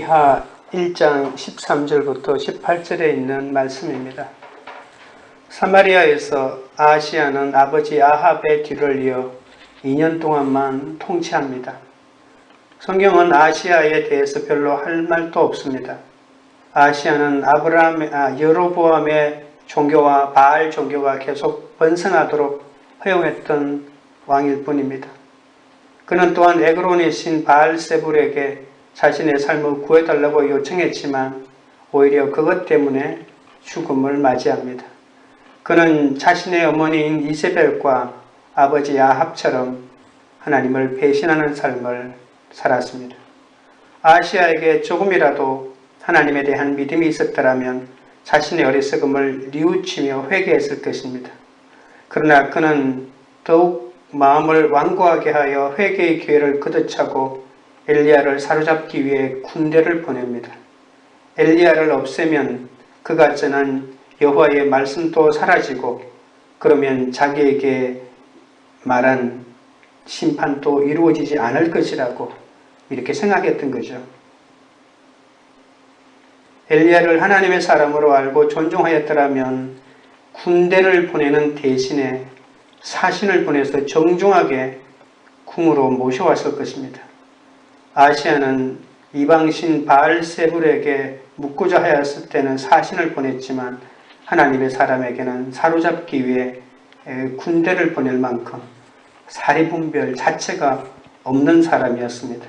하 1장 13절부터 18절에 있는 말씀입니다. 사마리아에서 아하시야는 아버지 아합의 뒤를 이어 2년 동안만 통치합니다. 성경은 아하시야에 대해서 별로 할 말도 없습니다. 아하시야는 여로보암의 종교와 바알 종교가 계속 번성하도록 허용했던 왕일 뿐입니다. 그는 또한 에그론의 신 바알세불에게 자신의 삶을 구해달라고 요청했지만 오히려 그것 때문에 죽음을 맞이합니다. 그는 자신의 어머니인 이세벨과 아버지 아합처럼 하나님을 배신하는 삶을 살았습니다. 아하시야에게 조금이라도 하나님에 대한 믿음이 있었더라면 자신의 어리석음을 뉘우치며 회개했을 것입니다. 그러나 그는 더욱 마음을 완고하게 하여 회개의 기회를 걷어차고 엘리야를 사로잡기 위해 군대를 보냅니다. 엘리야를 없애면 그가 전한 여호와의 말씀도 사라지고 그러면 자기에게 말한 심판도 이루어지지 않을 것이라고 이렇게 생각했던 거죠. 엘리야를 하나님의 사람으로 알고 존중하였더라면 군대를 보내는 대신에 사신을 보내서 정중하게 궁으로 모셔왔을 것입니다. 아하시야는 이방신 바알세불에게 묻고자 하였을 때는 사신을 보냈지만 하나님의 사람에게는 사로잡기 위해 군대를 보낼 만큼 사리분별 자체가 없는 사람이었습니다.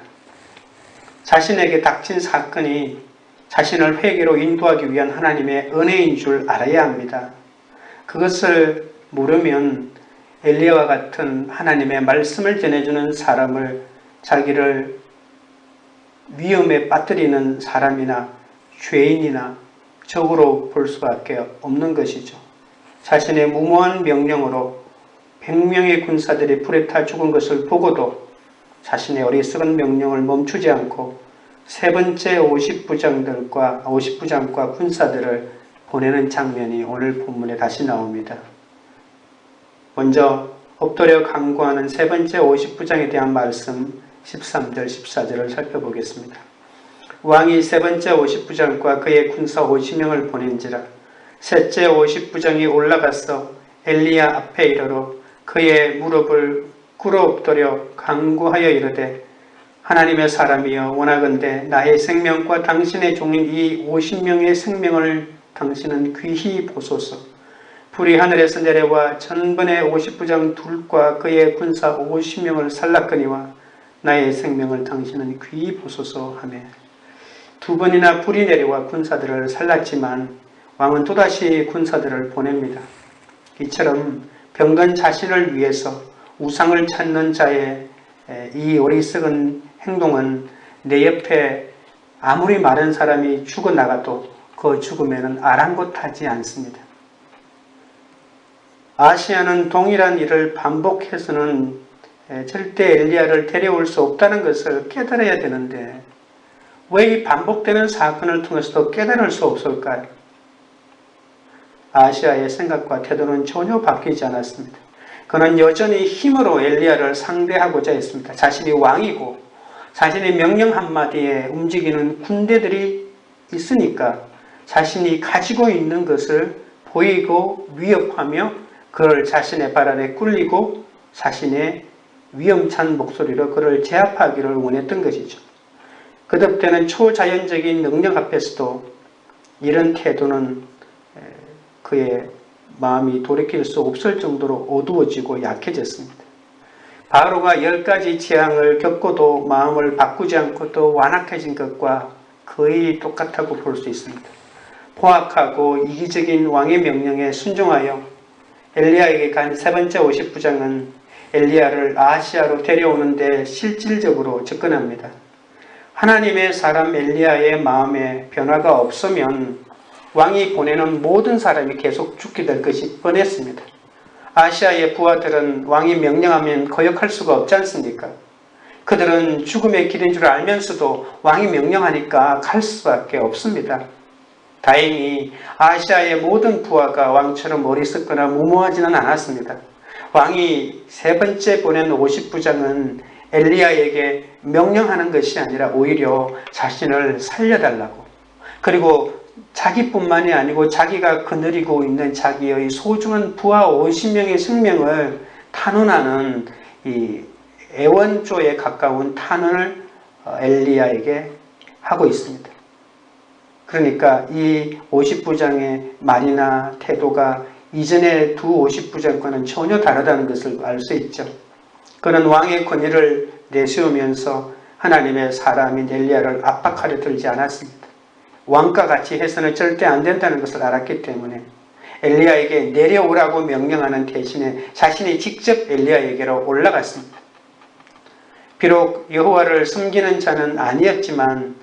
자신에게 닥친 사건이 자신을 회개로 인도하기 위한 하나님의 은혜인 줄 알아야 합니다. 그것을 모르면 엘리야와 같은 하나님의 말씀을 전해주는 사람을 자기를 위험에 빠뜨리는 사람이나 죄인이나 적으로 볼 수밖에 없는 것이죠. 자신의 무모한 명령으로 100명의 군사들이 불에 타 죽은 것을 보고도 자신의 어리석은 명령을 멈추지 않고 세 번째 50부장과 군사들을 보내는 장면이 오늘 본문에 다시 나옵니다. 먼저 엎드려 간구하는 세 번째 50부장에 대한 말씀 13절 14절을 살펴보겠습니다. 왕이 세 번째 50부장과 그의 군사 50명을 보낸지라 셋째 50부장이 올라가서 엘리야 앞에 이르러 그의 무릎을 꿇어 엎드려 간구하여 이르되 하나님의 사람이여 원하건대 나의 생명과 당신의 종인 이 50명의 생명을 당신은 귀히 보소서. 불이 하늘에서 내려와 전번의 50부장 둘과 그의 군사 50명을 살랐거니와 나의 생명을 당신은 귀히 보소서 하며 두 번이나 불이 내려와 군사들을 살랐지만 왕은 또다시 군사들을 보냅니다. 이처럼 병든 자신을 위해서 우상을 찾는 자의 이 어리석은 행동은 내 옆에 아무리 많은 사람이 죽어나가도 그 죽음에는 아랑곳하지 않습니다. 아하시야는 동일한 일을 반복해서는 절대 엘리야를 데려올 수 없다는 것을 깨달아야 되는데 왜 이 반복되는 사건을 통해서도 깨달을 수 없을까요? 아하시야의 생각과 태도는 전혀 바뀌지 않았습니다. 그는 여전히 힘으로 엘리야를 상대하고자 했습니다. 자신이 왕이고 자신의 명령 한마디에 움직이는 군대들이 있으니까 자신이 가지고 있는 것을 보이고 위협하며 그를 자신의 발 아래 꿀리고 자신의 위험찬 목소리로 그를 제압하기를 원했던 것이죠. 거듭되는 초자연적인 능력 앞에서도 이런 태도는 그의 마음이 돌이킬 수 없을 정도로 어두워지고 약해졌습니다. 바로가 10가지 재앙을 겪고도 마음을 바꾸지 않고 또 완악해진 것과 거의 똑같다고 볼 수 있습니다. 포악하고 이기적인 왕의 명령에 순종하여 엘리야에게 간 세 번째 50부장은 엘리야를 아하시야로 데려오는데 실질적으로 접근합니다. 하나님의 사람 엘리야의 마음에 변화가 없으면 왕이 보내는 모든 사람이 계속 죽게 될 것이 뻔했습니다. 아하시야의 부하들은 왕이 명령하면 거역할 수가 없지 않습니까? 그들은 죽음의 길인 줄 알면서도 왕이 명령하니까 갈 수밖에 없습니다. 다행히 아하시야의 모든 부하가 왕처럼 어리석거나 무모하지는 않았습니다. 왕이 세 번째 보낸 50부장은 엘리야에게 명령하는 것이 아니라 오히려 자신을 살려달라고, 그리고 자기뿐만이 아니고 자기가 거느리고 있는 자기의 소중한 부하 50명의 생명을 탄원하는 이 애원조에 가까운 탄원을 엘리야에게 하고 있습니다. 그러니까 이 50부장의 말이나 태도가 이전의 두 50부장과는 전혀 다르다는 것을 알 수 있죠. 그는 왕의 권위를 내세우면서 하나님의 사람인 엘리야를 압박하려 들지 않았습니다. 왕과 같이 해서는 절대 안 된다는 것을 알았기 때문에 엘리야에게 내려오라고 명령하는 대신에 자신이 직접 엘리야에게로 올라갔습니다. 비록 여호와를 섬기는 자는 아니었지만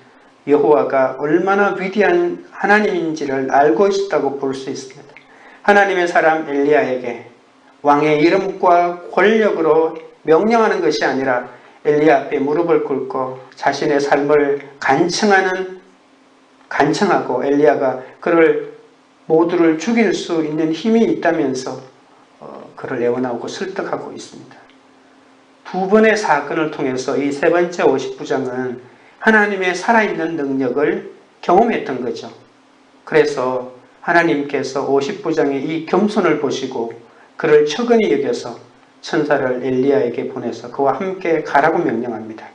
여호와가 얼마나 위대한 하나님인지를 알고 있었다고 볼 수 있습니다. 하나님의 사람 엘리야에게 왕의 이름과 권력으로 명령하는 것이 아니라 엘리야 앞에 무릎을 꿇고 자신의 삶을 간청하고 엘리야가 그를 모두를 죽일 수 있는 힘이 있다면서 그를 애원하고 설득하고 있습니다. 두 번의 사건을 통해서 이 세 번째 50부장은 하나님의 살아있는 능력을 경험했던 거죠. 그래서 하나님께서 50부장의 이 겸손을 보시고 그를 처근히 여겨서 천사를 엘리야에게 보내서 그와 함께 가라고 명령합니다.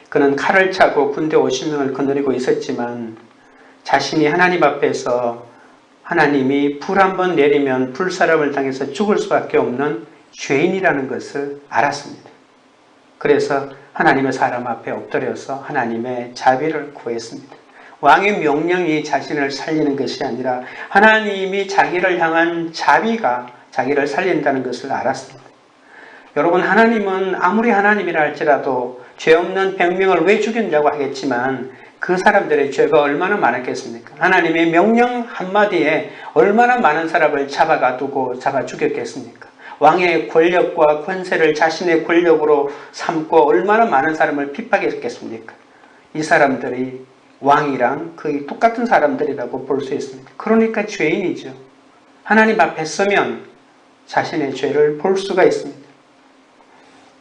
그는 칼을 차고 군대 50명을 거느리고 있었지만 자신이 하나님 앞에서 하나님이 불 한번 내리면 불사람을 당해서 죽을 수밖에 없는 죄인이라는 것을 알았습니다. 그래서 하나님의 사람 앞에 엎드려서 하나님의 자비를 구했습니다. 왕의 명령이 자신을 살리는 것이 아니라 하나님이 자기를 향한 자비가 자기를 살린다는 것을 알았습니다. 여러분, 하나님은 아무리 하나님이라 할지라도 죄 없는 100명을 왜 죽였냐고 하겠지만 그 사람들의 죄가 얼마나 많았겠습니까? 하나님의 명령 한마디에 얼마나 많은 사람을 잡아 죽였겠습니까? 왕의 권력과 권세를 자신의 권력으로 삼고 얼마나 많은 사람을 핍박했겠습니까? 이 사람들이 왕이랑 거의 똑같은 사람들이라고 볼 수 있습니다. 그러니까 죄인이죠. 하나님 앞에 서면 자신의 죄를 볼 수가 있습니다.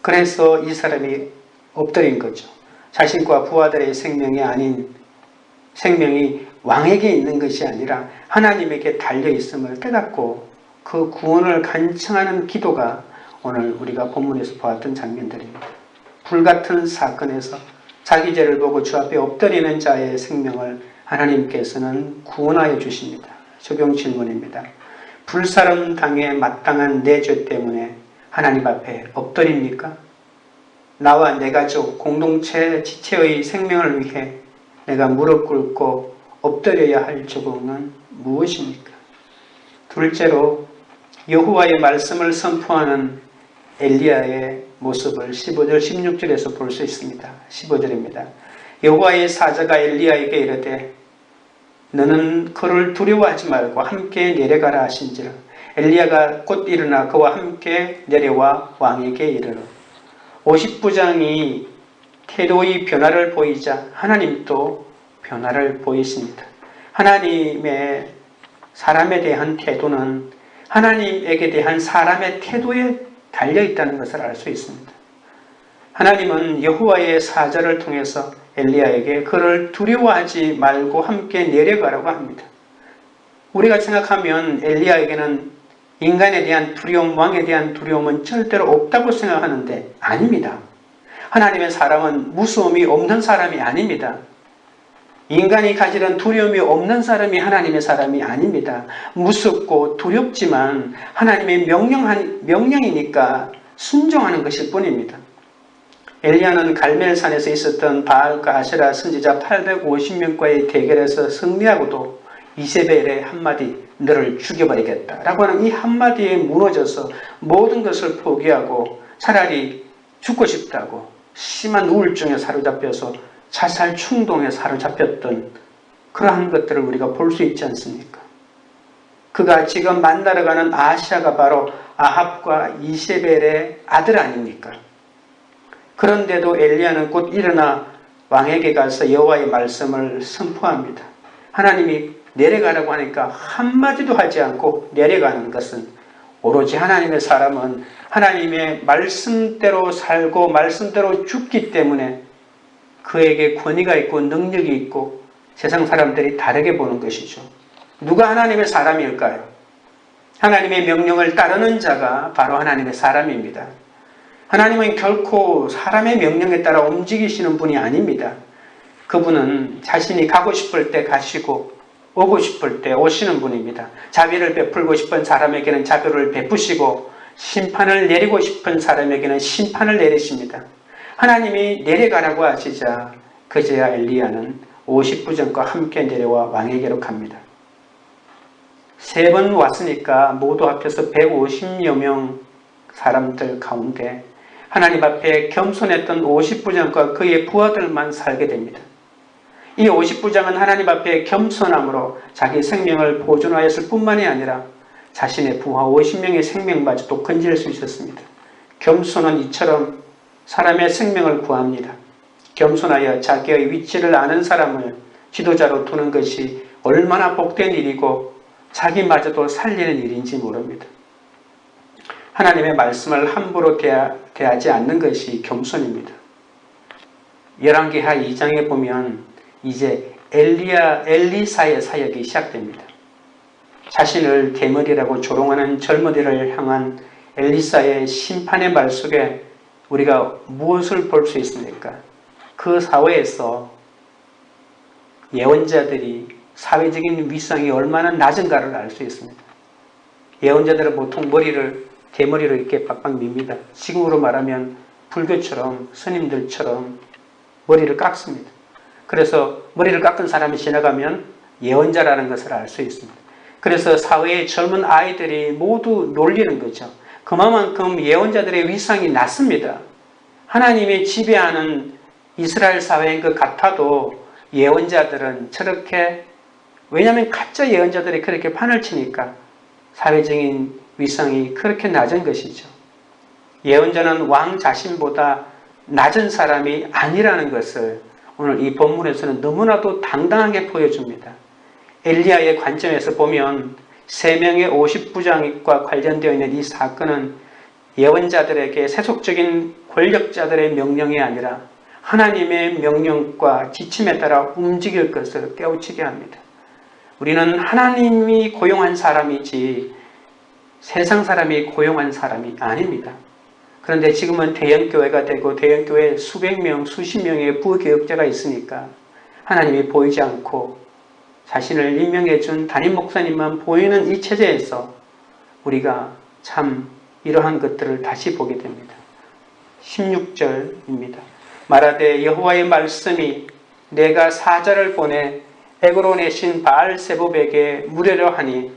그래서 이 사람이 엎드린 거죠. 자신과 부하들의 생명이 아닌 생명이 왕에게 있는 것이 아니라 하나님에게 달려있음을 깨닫고 그 구원을 간청하는 기도가 오늘 우리가 본문에서 보았던 장면들입니다. 불같은 사건에서 자기 죄를 보고 주 앞에 엎드리는 자의 생명을 하나님께서는 구원하여 주십니다. 적용 질문입니다. 불사름 당에 마땅한 내 죄 때문에 하나님 앞에 엎드립니까? 나와 내 가족, 공동체, 지체의 생명을 위해 내가 무릎 꿇고 엎드려야 할 조공은 무엇입니까? 둘째로 여호와의 말씀을 선포하는 엘리야의 모습을 15절, 16절에서 볼 수 있습니다. 15절입니다. 여호와의 사자가 엘리야에게 이르되 너는 그를 두려워하지 말고 함께 내려가라 하신지라. 엘리야가 곧 일어나 그와 함께 내려와 왕에게 이르러 50부장이 태도의 변화를 보이자 하나님도 변화를 보이십니다. 하나님의 사람에 대한 태도는 하나님에게 대한 사람의 태도에 달려있다는 것을 알 수 있습니다. 하나님은 여호와의 사자를 통해서 엘리야에게 그를 두려워하지 말고 함께 내려가라고 합니다. 우리가 생각하면 엘리야에게는 인간에 대한 두려움, 왕에 대한 두려움은 절대로 없다고 생각하는데 아닙니다. 하나님의 사람은 무서움이 없는 사람이 아닙니다. 인간이 가지는 두려움이 없는 사람이 하나님의 사람이 아닙니다. 무섭고 두렵지만 하나님의 명령이니까 순종하는 것일 뿐입니다. 엘리야는 갈멜산에서 있었던 바알과 아세라 선지자 850명과의 대결에서 승리하고도 이세벨의 한마디 너를 죽여버리겠다 라고 하는 이 한마디에 무너져서 모든 것을 포기하고 차라리 죽고 싶다고 심한 우울증에 사로잡혀서 자살 충동에 사로잡혔던 그러한 것들을 우리가 볼 수 있지 않습니까? 그가 지금 만나러 가는 아시아가 바로 아합과 이세벨의 아들 아닙니까? 그런데도 엘리야는 곧 일어나 왕에게 가서 여호와의 말씀을 선포합니다. 하나님이 내려가라고 하니까 한마디도 하지 않고 내려가는 것은 오로지 하나님의 사람은 하나님의 말씀대로 살고 말씀대로 죽기 때문에 그에게 권위가 있고 능력이 있고 세상 사람들이 다르게 보는 것이죠. 누가 하나님의 사람일까요? 하나님의 명령을 따르는 자가 바로 하나님의 사람입니다. 하나님은 결코 사람의 명령에 따라 움직이시는 분이 아닙니다. 그분은 자신이 가고 싶을 때 가시고 오고 싶을 때 오시는 분입니다. 자비를 베풀고 싶은 사람에게는 자비를 베푸시고 심판을 내리고 싶은 사람에게는 심판을 내리십니다. 하나님이 내려가라고 하시자 그제야 엘리야는 50부정과 함께 내려와 왕에게로 갑니다. 3번 왔으니까 모두 합해서 150여 명 사람들 가운데 하나님 앞에 겸손했던 50부장과 그의 부하들만 살게 됩니다. 이 50부장은 하나님 앞에 겸손함으로 자기 생명을 보존하였을 뿐만이 아니라 자신의 부하 50명의 생명마저도 건질 수 있었습니다. 겸손은 이처럼 사람의 생명을 구합니다. 겸손하여 자기의 위치를 아는 사람을 지도자로 두는 것이 얼마나 복된 일이고 자기마저도 살리는 일인지 모릅니다. 하나님의 말씀을 함부로 대하지 않는 것이 겸손입니다. 열왕기하 2장에 보면 이제 엘리사의 사역이 시작됩니다. 자신을 대머리라고 조롱하는 젊은이를 향한 엘리사의 심판의 말 속에 우리가 무엇을 볼 수 있습니까? 그 사회에서 예언자들이 사회적인 위상이 얼마나 낮은가를 알 수 있습니다. 예언자들은 보통 대머리로 이렇게 빡빡 밉니다. 지금으로 말하면 불교처럼 스님들처럼 머리를 깎습니다. 그래서 머리를 깎은 사람이 지나가면 예언자라는 것을 알 수 있습니다. 그래서 사회의 젊은 아이들이 모두 놀리는 거죠. 그만큼 예언자들의 위상이 낮습니다. 하나님이 지배하는 이스라엘 사회인 것 같아도 예언자들은 저렇게, 왜냐하면 가짜 예언자들이 그렇게 판을 치니까 사회적인 위상이 그렇게 낮은 것이죠. 예언자는 왕 자신보다 낮은 사람이 아니라는 것을 오늘 이 본문에서는 너무나도 당당하게 보여줍니다. 엘리야의 관점에서 보면 3명의 50부장과 관련되어 있는 이 사건은 예언자들에게 세속적인 권력자들의 명령이 아니라 하나님의 명령과 지침에 따라 움직일 것을 깨우치게 합니다. 우리는 하나님이 고용한 사람이지 세상 사람이 고용한 사람이 아닙니다. 그런데 지금은 대형교회가 되고 대형교회에 수백 명, 수십 명의 부교역자가 있으니까 하나님이 보이지 않고 자신을 임명해 준 담임 목사님만 보이는 이 체제에서 우리가 참 이러한 것들을 다시 보게 됩니다. 16절입니다. 말하되 여호와의 말씀이 내가 사자를 보내 에그론의 신 바알세봅에게 물으려 하니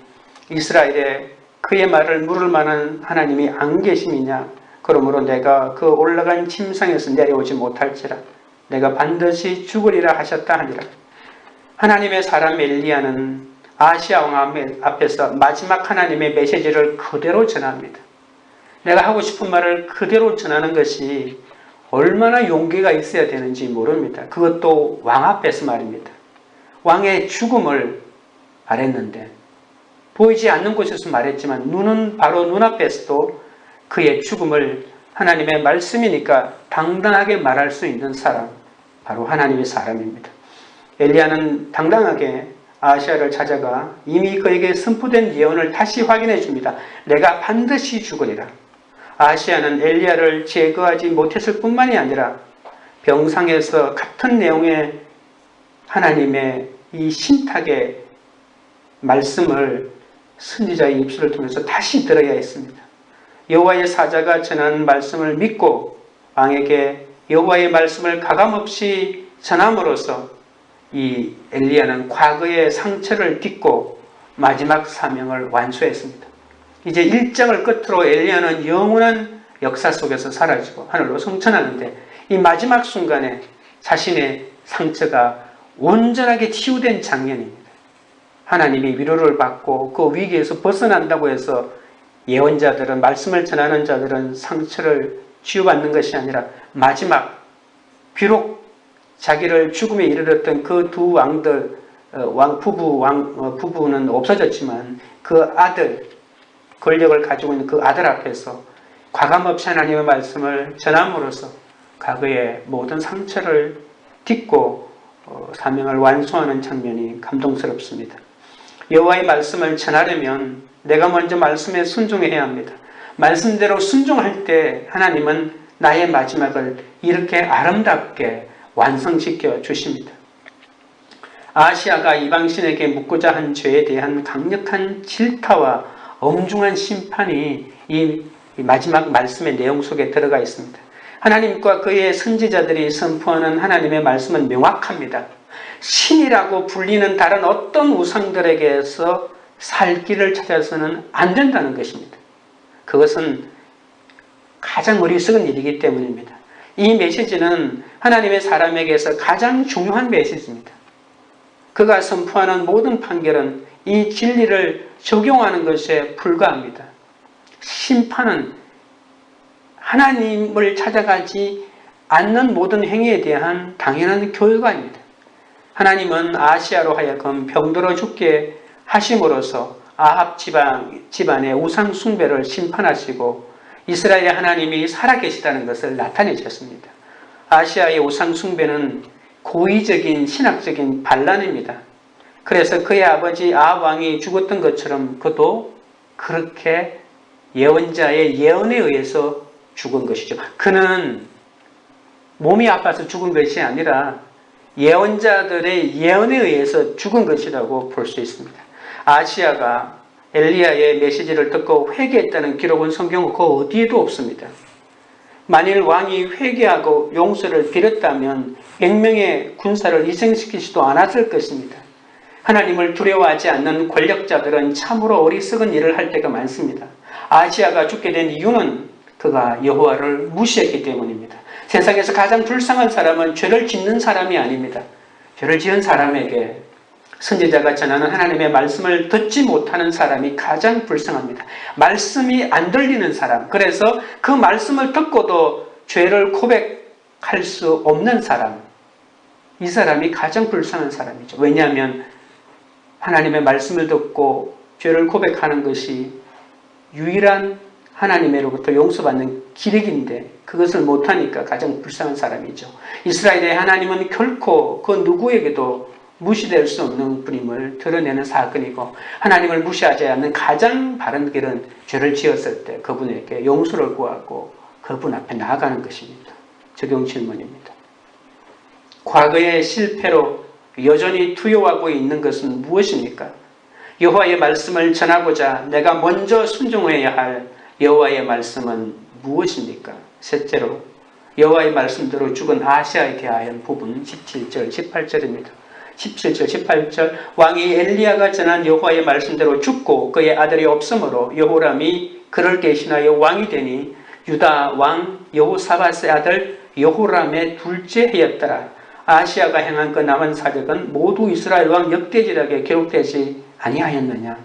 이스라엘에 그의 말을 물을 만한 하나님이 안 계심이냐? 그러므로 내가 그 올라간 침상에서 내려오지 못할지라 내가 반드시 죽으리라 하셨다 하니라. 하나님의 사람 엘리야는 아시아 왕 앞에서 마지막 하나님의 메시지를 그대로 전합니다. 내가 하고 싶은 말을 그대로 전하는 것이 얼마나 용기가 있어야 되는지 모릅니다. 그것도 왕 앞에서 말입니다. 왕의 죽음을 말했는데 보이지 않는 곳에서 말했지만 눈은 바로 눈앞에서도 그의 죽음을 하나님의 말씀이니까 당당하게 말할 수 있는 사람, 바로 하나님의 사람입니다. 엘리야는 당당하게 아하시아를 찾아가 이미 그에게 선포된 예언을 다시 확인해 줍니다. 내가 반드시 죽으리라. 아하시아는 엘리야를 제거하지 못했을 뿐만이 아니라 병상에서 같은 내용의 하나님의 이 신탁의 말씀을 선지자의 입술을 통해서 다시 들어야 했습니다. 여호와의 사자가 전한 말씀을 믿고 왕에게 여호와의 말씀을 가감없이 전함으로써 이 엘리야는 과거의 상처를 딛고 마지막 사명을 완수했습니다. 이제 1장을 끝으로 엘리야는 영원한 역사 속에서 사라지고 하늘로 승천하는데 이 마지막 순간에 자신의 상처가 온전하게 치유된 장면입니다. 하나님이 위로를 받고 그 위기에서 벗어난다고 해서 예언자들은, 말씀을 전하는 자들은 상처를 치유받는 것이 아니라 마지막, 비록 자기를 죽음에 이르렀던 그 두 왕들, 부부는 없어졌지만 그 아들, 권력을 가지고 있는 그 아들 앞에서 과감없이 하나님의 말씀을 전함으로써 과거의 모든 상처를 딛고 사명을 완수하는 장면이 감동스럽습니다. 여호와의 말씀을 전하려면 내가 먼저 말씀에 순종해야 합니다. 말씀대로 순종할 때 하나님은 나의 마지막을 이렇게 아름답게 완성시켜 주십니다. 아하시아가 이방신에게 묻고자 한 죄에 대한 강력한 질타와 엄중한 심판이 이 마지막 말씀의 내용 속에 들어가 있습니다. 하나님과 그의 선지자들이 선포하는 하나님의 말씀은 명확합니다. 신이라고 불리는 다른 어떤 우상들에게서 살 길을 찾아서는 안 된다는 것입니다. 그것은 가장 어리석은 일이기 때문입니다. 이 메시지는 하나님의 사람에게서 가장 중요한 메시지입니다. 그가 선포하는 모든 판결은 이 진리를 적용하는 것에 불과합니다. 심판은 하나님을 찾아가지 않는 모든 행위에 대한 당연한 결과입니다. 하나님은 아하시아로 하여금 병들어 죽게 하심으로써 아합 집안의 우상 숭배를 심판하시고 이스라엘의 하나님이 살아계시다는 것을 나타내셨습니다. 아하시아의 우상 숭배는 고의적인 신학적인 반란입니다. 그래서 그의 아버지 아합 왕이 죽었던 것처럼 그도 그렇게 예언자의 예언에 의해서 죽은 것이죠. 그는 몸이 아파서 죽은 것이 아니라 예언자들의 예언에 의해서 죽은 것이라고 볼 수 있습니다. 아하시아가 엘리야의 메시지를 듣고 회개했다는 기록은 성경 그 어디에도 없습니다. 만일 왕이 회개하고 용서를 빌었다면 100명의 군사를 희생시키지도 않았을 것입니다. 하나님을 두려워하지 않는 권력자들은 참으로 어리석은 일을 할 때가 많습니다. 아하시아가 죽게 된 이유는 그가 여호와를 무시했기 때문입니다. 세상에서 가장 불쌍한 사람은 죄를 짓는 사람이 아닙니다. 죄를 지은 사람에게 선지자가 전하는 하나님의 말씀을 듣지 못하는 사람이 가장 불쌍합니다. 말씀이 안 들리는 사람, 그래서 그 말씀을 듣고도 죄를 고백할 수 없는 사람, 이 사람이 가장 불쌍한 사람이죠. 왜냐하면 하나님의 말씀을 듣고 죄를 고백하는 것이 유일한 하나님으로부터 용서받는 길이긴데 그것을 못하니까 가장 불쌍한 사람이죠. 이스라엘의 하나님은 결코 그 누구에게도 무시될 수 없는 분임을 드러내는 사건이고, 하나님을 무시하지 않는 가장 바른 길은 죄를 지었을 때 그분에게 용서를 구하고 그분 앞에 나아가는 것입니다. 적용 질문입니다. 과거의 실패로 여전히 투여하고 있는 것은 무엇입니까? 여호와의 말씀을 전하고자 내가 먼저 순종해야 할 여호와의 말씀은 무엇입니까? 셋째로 여호와의 말씀대로 죽은 아하시아에 대한 부분 17절, 18절입니다. 17절, 18절 왕이 엘리야가 전한 여호와의 말씀대로 죽고 그의 아들이 없으므로 여호람이 그를 대신하여 왕이 되니 유다 왕 여호사밧의 아들 여호람의 둘째 해였더라. 아하시아가 행한 그 남은 사적은 모두 이스라엘 왕 역대지략에 기록되지 아니하였느냐.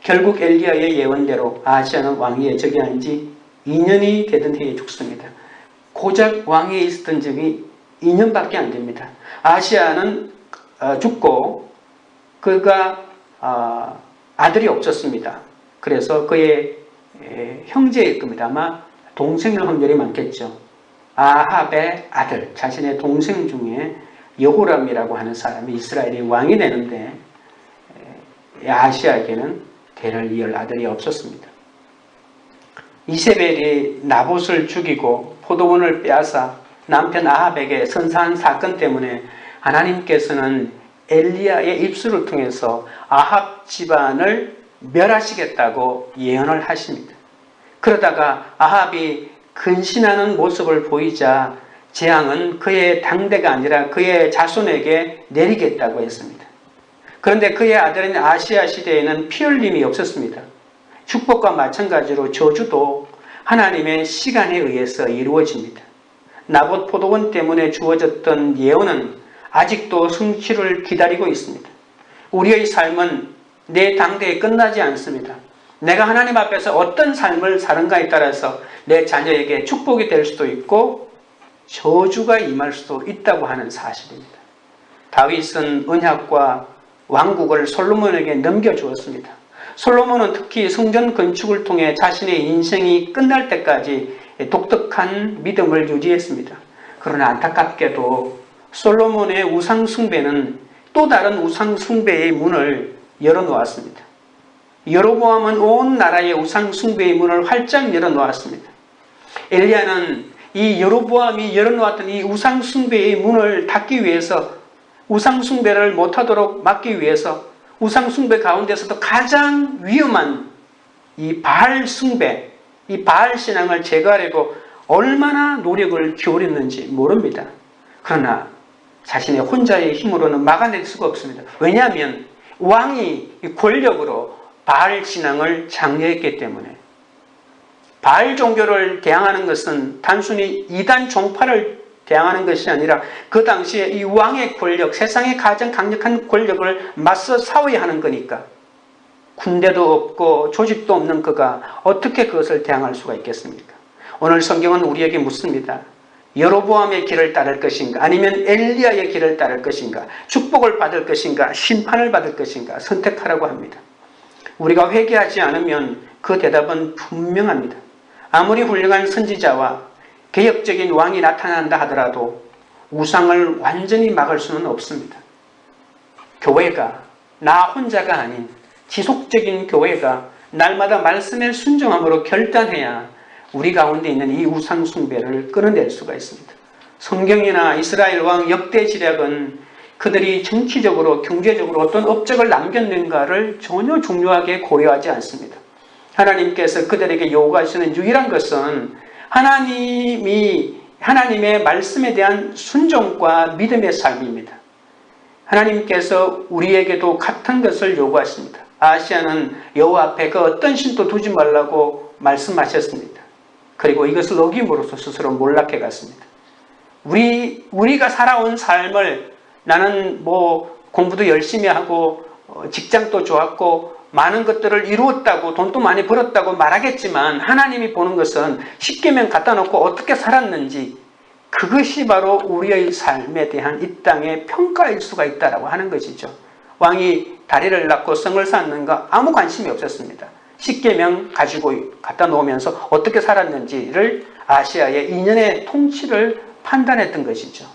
결국 엘리야의 예언대로 아하시아는 왕위에 즉위한 지 2년이 되던 해에 죽습니다. 고작 왕위에 있었던 적이 2년밖에 안 됩니다. 아하시아는 죽고 그가 아들이 없었습니다. 그래서 그의 형제일 겁니다. 아마 동생일 확률이 많겠죠. 아합의 아들, 자신의 동생 중에 여호람이라고 하는 사람이 이스라엘의 왕이 되는데 아하시아에게는 대를 이을 아들이 없었습니다. 이세벨이 나봇을 죽이고 포도원을 빼앗아 남편 아합에게 선사한 사건 때문에 하나님께서는 엘리야의 입술을 통해서 아합 집안을 멸하시겠다고 예언을 하십니다. 그러다가 아합이 근신하는 모습을 보이자 재앙은 그의 당대가 아니라 그의 자손에게 내리겠다고 했습니다. 그런데 그의 아들인 아하시아 시대에는 피 흘림이 없었습니다. 축복과 마찬가지로 저주도 하나님의 시간에 의해서 이루어집니다. 나봇 포도원 때문에 주어졌던 예언은 아직도 성취를 기다리고 있습니다. 우리의 삶은 내 당대에 끝나지 않습니다. 내가 하나님 앞에서 어떤 삶을 사는가에 따라서 내 자녀에게 축복이 될 수도 있고 저주가 임할 수도 있다고 하는 사실입니다. 다윗은 언약과 왕국을 솔로몬에게 넘겨주었습니다. 솔로몬은 특히 성전 건축을 통해 자신의 인생이 끝날 때까지 독특한 믿음을 유지했습니다. 그러나 안타깝게도 솔로몬의 우상 숭배는 또 다른 우상 숭배의 문을 열어놓았습니다. 여로보암은 온 나라의 우상 숭배의 문을 활짝 열어놓았습니다. 엘리야는 이 여로보암이 열어놓았던 이 우상 숭배의 문을 닫기 위해서, 우상 숭배를 못하도록 막기 위해서 우상 숭배 가운데서도 가장 위험한 이 바알 숭배, 이 바알 신앙을 제거하려고 얼마나 노력을 기울였는지 모릅니다. 그러나 자신의 혼자의 힘으로는 막아낼 수가 없습니다. 왜냐하면 왕이 권력으로 바알 신앙을 장려했기 때문에. 바알 종교를 대항하는 것은 단순히 이단 종파를 대항하는 것이 아니라 그 당시에 이 왕의 권력, 세상의 가장 강력한 권력을 맞서 싸워야 하는 거니까 군대도 없고 조직도 없는 그가 어떻게 그것을 대항할 수가 있겠습니까? 오늘 성경은 우리에게 묻습니다. 여로보암의 길을 따를 것인가, 아니면 엘리야의 길을 따를 것인가, 축복을 받을 것인가, 심판을 받을 것인가 선택하라고 합니다. 우리가 회개하지 않으면 그 대답은 분명합니다. 아무리 훌륭한 선지자와 개혁적인 왕이 나타난다 하더라도 우상을 완전히 막을 수는 없습니다. 교회가, 나 혼자가 아닌 지속적인 교회가 날마다 말씀에 순종함으로 결단해야 우리 가운데 있는 이 우상 숭배를 끊어낼 수가 있습니다. 성경이나 이스라엘 왕 역대 지략은 그들이 정치적으로, 경제적으로 어떤 업적을 남겼는가를 전혀 중요하게 고려하지 않습니다. 하나님께서 그들에게 요구하시는 유일한 것은 하나님의 말씀에 대한 순종과 믿음의 삶입니다. 하나님께서 우리에게도 같은 것을 요구하십니다. 아시아는 여호와 앞에 그 어떤 신도 두지 말라고 말씀하셨습니다. 그리고 이것을 어김으로써 스스로 몰락해 갔습니다. 우리가 살아온 삶을, 나는 공부도 열심히 하고 직장도 좋았고 많은 것들을 이루었다고, 돈도 많이 벌었다고 말하겠지만 하나님이 보는 것은 십계명 갖다 놓고 어떻게 살았는지, 그것이 바로 우리의 삶에 대한 이 땅의 평가일 수가 있다고 하는 것이죠. 왕이 다리를 낳고 성을 쌓는가 아무 관심이 없었습니다. 십계명 가지고 갖다 놓으면서 어떻게 살았는지를 아시아의 2년의 통치를 판단했던 것이죠.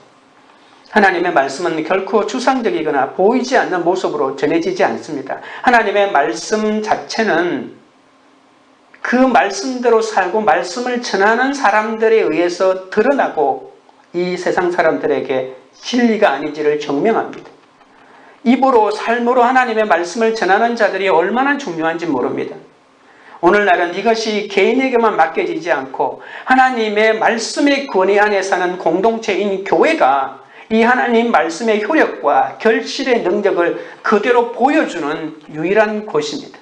하나님의 말씀은 결코 추상적이거나 보이지 않는 모습으로 전해지지 않습니다. 하나님의 말씀 자체는 그 말씀대로 살고 말씀을 전하는 사람들에 의해서 드러나고 이 세상 사람들에게 진리가 아닌지를 증명합니다. 입으로, 삶으로 하나님의 말씀을 전하는 자들이 얼마나 중요한지 모릅니다. 오늘날은 이것이 개인에게만 맡겨지지 않고 하나님의 말씀의 권위 안에 사는 공동체인 교회가 이 하나님 말씀의 효력과 결실의 능력을 그대로 보여주는 유일한 곳입니다.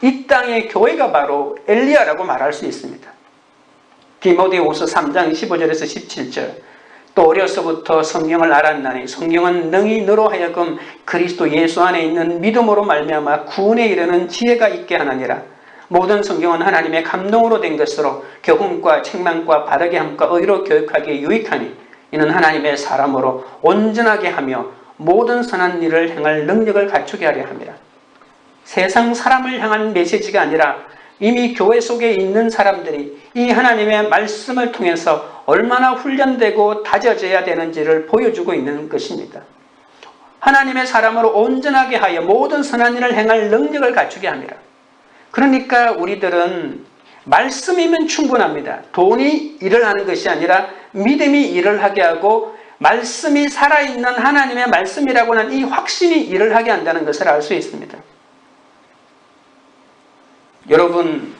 이 땅의 교회가 바로 엘리야라고 말할 수 있습니다. 디모데후서 3장 15절에서 17절, 또 어려서부터 성경을 알았나니 성경은 능히 너로 하여금 그리스도 예수 안에 있는 믿음으로 말미암아 구원에 이르는 지혜가 있게 하느니라. 모든 성경은 하나님의 감동으로 된 것으로 교훈과 책망과 바르게 함과 의로 교육하기에 유익하니 이는 하나님의 사람으로 온전하게 하며 모든 선한 일을 행할 능력을 갖추게 하려 함이라. 세상 사람을 향한 메시지가 아니라 이미 교회 속에 있는 사람들이 이 하나님의 말씀을 통해서 얼마나 훈련되고 다져져야 되는지를 보여주고 있는 것입니다. 하나님의 사람으로 온전하게 하여 모든 선한 일을 행할 능력을 갖추게 합니다. 그러니까 우리들은 말씀이면 충분합니다. 돈이 일을 하는 것이 아니라 믿음이 일을 하게 하고 말씀이 살아있는 하나님의 말씀이라고 하는 이 확신이 일을 하게 한다는 것을 알 수 있습니다. 여러분,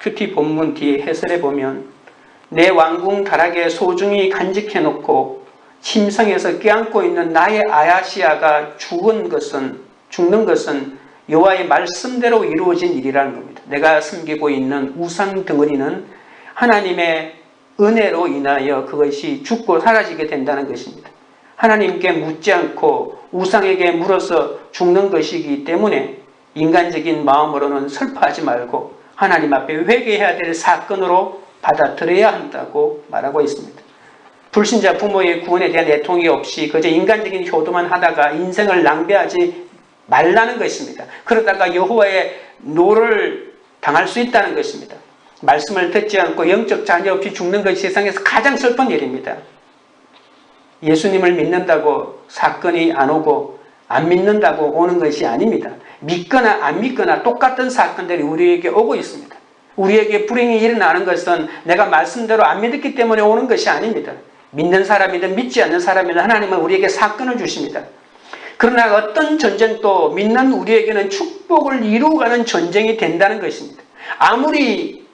큐티 본문 뒤에 해설해 보면 내 왕궁 다락에 소중히 간직해놓고 침상에서 껴안고 있는 나의 아야시아가 죽는 것은 여호와의 말씀대로 이루어진 일이라는 겁니다. 내가 숨기고 있는 우상 덩어리는 하나님의 은혜로 인하여 그것이 죽고 사라지게 된다는 것입니다. 하나님께 묻지 않고 우상에게 물어서 죽는 것이기 때문에 인간적인 마음으로는 슬퍼하지 말고 하나님 앞에 회개해야 될 사건으로 받아들여야 한다고 말하고 있습니다. 불신자 부모의 구원에 대한 애통이 없이 그저 인간적인 효도만 하다가 인생을 낭비하지 말라는 것입니다. 그러다가 여호와의 노를 당할 수 있다는 것입니다. 말씀을 듣지 않고 영적 자녀 없이 죽는 것이 세상에서 가장 슬픈 일입니다. 예수님을 믿는다고 사건이 안 오고 안 믿는다고 오는 것이 아닙니다. 믿거나 안 믿거나 똑같은 사건들이 우리에게 오고 있습니다. 우리에게 불행이 일어나는 것은 내가 말씀대로 안 믿었기 때문에 오는 것이 아닙니다. 믿는 사람이든 믿지 않는 사람이든 하나님은 우리에게 사건을 주십니다. 그러나 어떤 전쟁도 믿는 우리에게는 축복을 이루어가는 전쟁이 된다는 것입니다. 아무리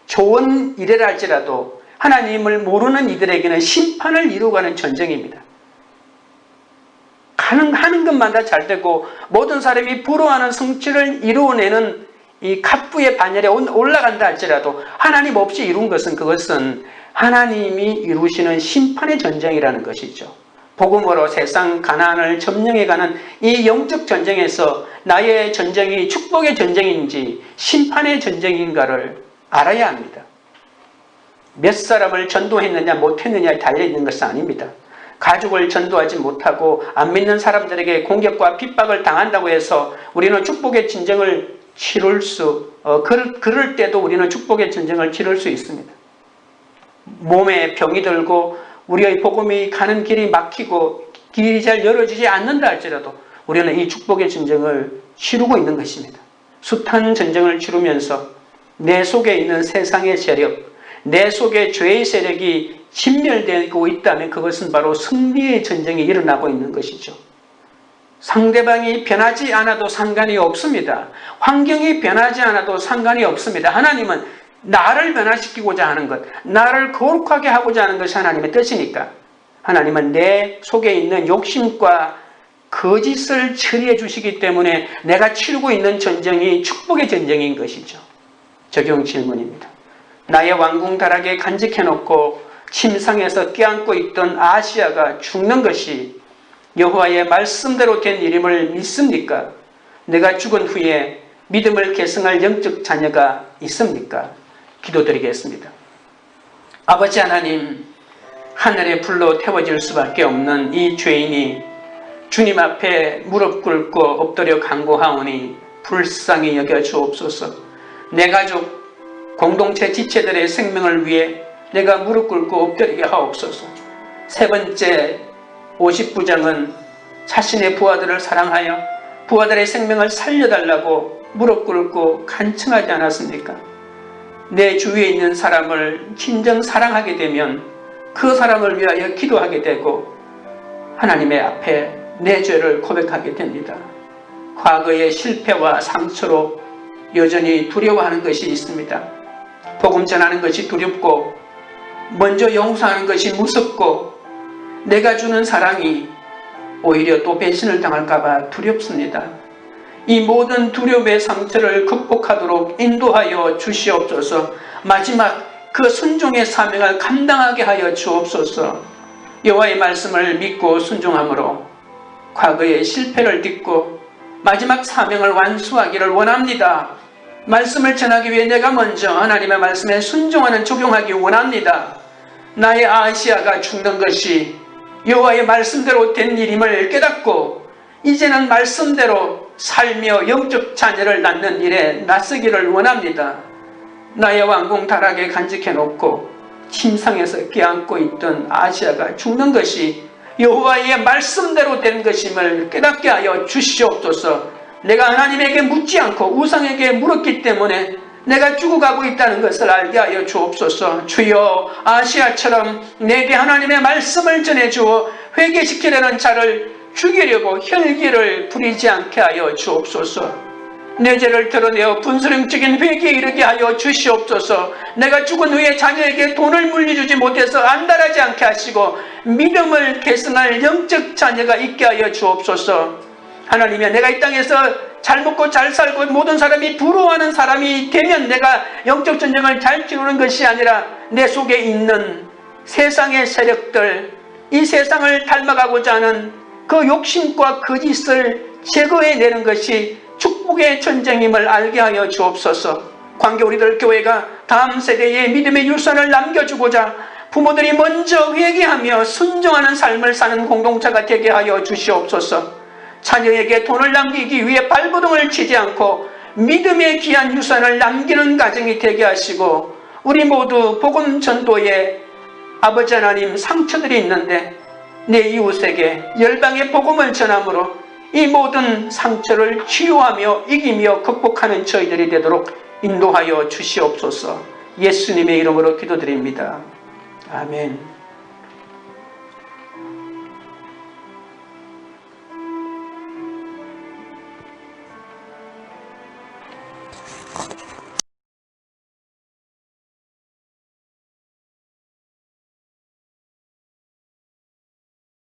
좋은 일이라 할지라도 하나님을 모르는 이들에게는 심판을 이루어가는 전쟁입니다. 하는 것마다 잘 되고 모든 사람이 부러워하는 성취를 이루어내는 이 갑부의 반열에 올라간다 할지라도 하나님 없이 이룬 것은 그것은 하나님이 이루시는 심판의 전쟁이라는 것이죠. 복음으로 세상 가난을 점령해가는 이 영적 전쟁에서 나의 전쟁이 축복의 전쟁인지 심판의 전쟁인가를 알아야 합니다. 몇 사람을 전도했느냐 못했느냐에 달려있는 것은 아닙니다. 가족을 전도하지 못하고 안 믿는 사람들에게 공격과 핍박을 당한다고 해서 우리는 축복의 전쟁을 그럴 때도 우리는 축복의 전쟁을 치를 수 있습니다. 몸에 병이 들고 우리의 복음이 가는 길이 막히고 길이 잘 열어지지 않는다 할지라도 우리는 이 축복의 전쟁을 치르고 있는 것입니다. 숱한 전쟁을 치르면서 내 속에 있는 세상의 세력, 내 속에 죄의 세력이 진멸되고 있다면 그것은 바로 승리의 전쟁이 일어나고 있는 것이죠. 상대방이 변하지 않아도 상관이 없습니다. 환경이 변하지 않아도 상관이 없습니다. 하나님은 나를 변화시키고자 하는 것, 나를 거룩하게 하고자 하는 것이 하나님의 뜻이니까 하나님은 내 속에 있는 욕심과 거짓을 처리해 주시기 때문에 내가 치르고 있는 전쟁이 축복의 전쟁인 것이죠. 적용 질문입니다. 나의 왕궁 다락에 간직해놓고 침상에서 껴안고 있던 아시아가 죽는 것이 여호와의 말씀대로 된 일임을 믿습니까? 내가 죽은 후에 믿음을 계승할 영적 자녀가 있습니까? 기도드리겠습니다. 아버지 하나님, 하늘의 불로 태워질 수밖에 없는 이 죄인이 주님 앞에 무릎 꿇고 엎드려 간구하오니 불쌍히 여겨 주옵소서. 내 가족, 공동체 지체들의 생명을 위해 내가 무릎 꿇고 엎드리게 하옵소서. 세 번째 50부장은 자신의 부하들을 사랑하여 부하들의 생명을 살려달라고 무릎 꿇고 간청하지 않았습니까? 내 주위에 있는 사람을 진정 사랑하게 되면 그 사람을 위하여 기도하게 되고 하나님의 앞에 내 죄를 고백하게 됩니다. 과거의 실패와 상처로 여전히 두려워하는 것이 있습니다. 복음 전하는 것이 두렵고 먼저 용서하는 것이 무섭고 내가 주는 사랑이 오히려 또 배신을 당할까 봐 두렵습니다. 이 모든 두려움의 상처를 극복하도록 인도하여 주시옵소서. 마지막 그 순종의 사명을 감당하게 하여 주옵소서. 여호와의 말씀을 믿고 순종함으로 과거의 실패를 딛고 마지막 사명을 완수하기를 원합니다. 말씀을 전하기 위해 내가 먼저 하나님의 말씀에 순종하는 적용하기 원합니다. 나의 아시아가 죽는 것이 여호와의 말씀대로 된 일임을 깨닫고 이제는 말씀대로 살며 영적 자녀를 낳는 일에 나서기를 원합니다. 나의 왕궁 다락에 간직해놓고 침상에서 껴안고 있던 아시아가 죽는 것이 여호와의 말씀대로 된 것임을 깨닫게 하여 주시옵소서. 내가 하나님에게 묻지 않고 우상에게 물었기 때문에 내가 죽어가고 있다는 것을 알게 하여 주옵소서. 주여, 아시아처럼 내게 하나님의 말씀을 전해주어 회개시키려는 자를 죽이려고 혈기를 부리지 않게 하여 주옵소서. 내 죄를 드러내어 분수령적인 회개에 이르게 하여 주시옵소서. 내가 죽은 후에 자녀에게 돈을 물려주지 못해서 안달하지 않게 하시고 믿음을 계승할 영적 자녀가 있게 하여 주옵소서. 하나님이여, 내가 이 땅에서 잘 먹고 잘 살고 모든 사람이 부러워하는 사람이 되면 내가 영적 전쟁을 잘 치르는 것이 아니라 내 속에 있는 세상의 세력들, 이 세상을 닮아가고자 하는 그 욕심과 거짓을 제거해내는 것이 축복의 전쟁임을 알게 하여 주옵소서. 관계 우리들 교회가 다음 세대에 믿음의 유산을 남겨주고자 부모들이 먼저 회개하며 순종하는 삶을 사는 공동체가 되게 하여 주시옵소서. 자녀에게 돈을 남기기 위해 발버둥을 치지 않고 믿음의 귀한 유산을 남기는 가정이 되게 하시고, 우리 모두 복음 전도에 아버지 하나님 상처들이 있는데 내 이웃에게 열방의 복음을 전함으로 이 모든 상처를 치유하며 이기며 극복하는 저희들이 되도록 인도하여 주시옵소서. 예수님의 이름으로 기도드립니다. 아멘.